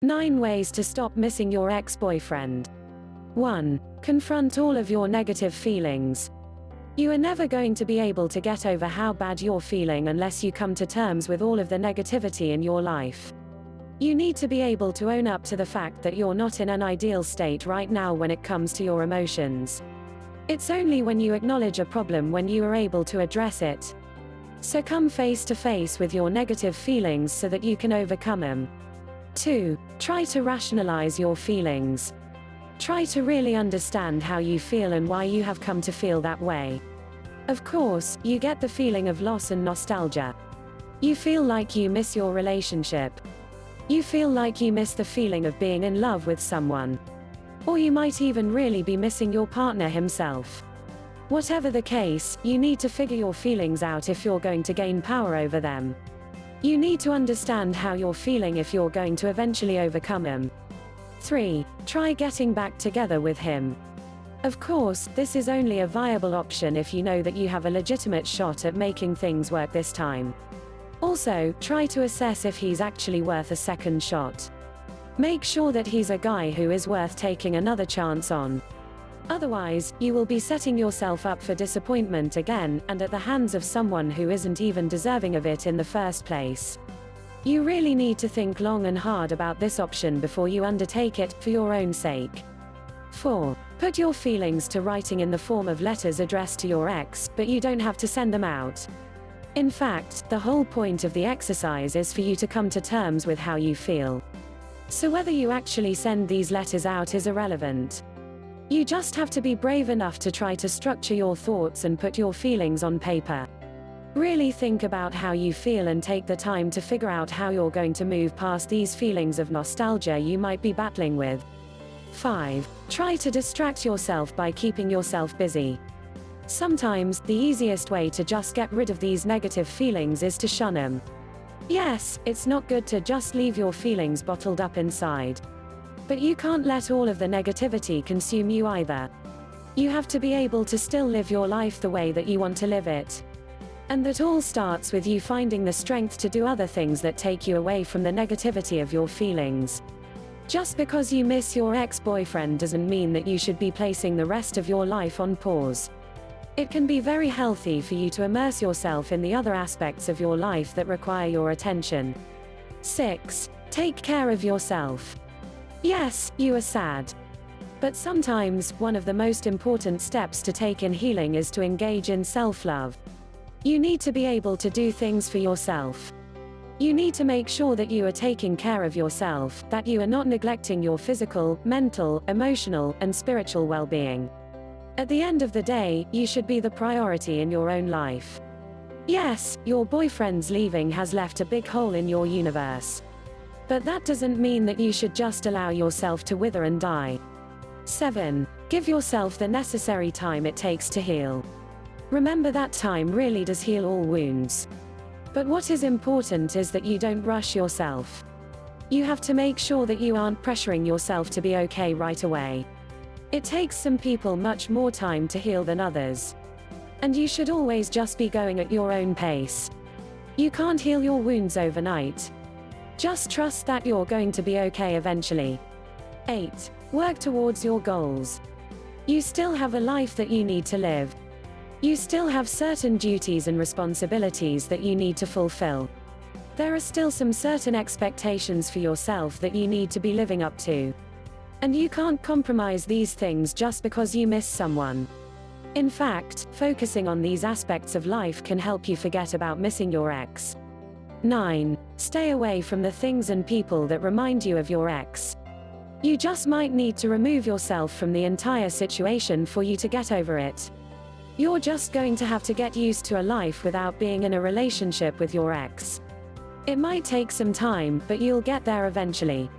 9 ways to stop missing your ex-boyfriend. 1. Confront all of your negative feelings. You are never going to be able to get over how bad you're feeling unless you come to terms with all of the negativity in your life. You need to be able to own up to the fact that you're not in an ideal state right now when it comes to your emotions. It's only when you acknowledge a problem when you are able to address it. So come face to face with your negative feelings so that you can overcome them. 2. Try to rationalize your feelings. Try to really understand how you feel and why you have come to feel that way. Of course, you get the feeling of loss and nostalgia. You feel like you miss your relationship. You feel like you miss the feeling of being in love with someone. Or you might even really be missing your partner himself. Whatever the case, you need to figure your feelings out if you're going to gain power over them. You need to understand how you're feeling if you're going to eventually overcome them. 3. Try getting back together with him. Of course, this is only a viable option if you know that you have a legitimate shot at making things work this time. Also, try to assess if he's actually worth a second shot. Make sure that he's a guy who is worth taking another chance on. Otherwise, you will be setting yourself up for disappointment again, and at the hands of someone who isn't even deserving of it in the first place. You really need to think long and hard about this option before you undertake it, for your own sake. 4. Put your feelings to writing in the form of letters addressed to your ex, but you don't have to send them out. In fact, the whole point of the exercise is for you to come to terms with how you feel. So whether you actually send these letters out is irrelevant. You just have to be brave enough to try to structure your thoughts and put your feelings on paper. Really think about how you feel and take the time to figure out how you're going to move past these feelings of nostalgia you might be battling with. 5. Try to distract yourself by keeping yourself busy. Sometimes, the easiest way to just get rid of these negative feelings is to shun them. Yes, it's not good to just leave your feelings bottled up inside. But you can't let all of the negativity consume you either. You have to be able to still live your life the way that you want to live it. And that all starts with you finding the strength to do other things that take you away from the negativity of your feelings. Just because you miss your ex-boyfriend doesn't mean that you should be placing the rest of your life on pause. It can be very healthy for you to immerse yourself in the other aspects of your life that require your attention. 6. Take care of yourself. Yes, you are sad. But sometimes, one of the most important steps to take in healing is to engage in self-love. You need to be able to do things for yourself. You need to make sure that you are taking care of yourself, that you are not neglecting your physical, mental, emotional, and spiritual well-being. At the end of the day, you should be the priority in your own life. Yes, your boyfriend's leaving has left a big hole in your universe. But that doesn't mean that you should just allow yourself to wither and die. 7. Give yourself the necessary time it takes to heal. Remember that time really does heal all wounds. But what is important is that you don't rush yourself. You have to make sure that you aren't pressuring yourself to be okay right away. It takes some people much more time to heal than others. And you should always just be going at your own pace. You can't heal your wounds overnight. Just trust that you're going to be okay eventually. 8. Work towards your goals. You still have a life that you need to live. You still have certain duties and responsibilities that you need to fulfill. There are still some certain expectations for yourself that you need to be living up to. And you can't compromise these things just because you miss someone. In fact, focusing on these aspects of life can help you forget about missing your ex. 9. Stay away from the things and people that remind you of your ex. You just might need to remove yourself from the entire situation for you to get over it. You're just going to have to get used to a life without being in a relationship with your ex. It might take some time, but you'll get there eventually.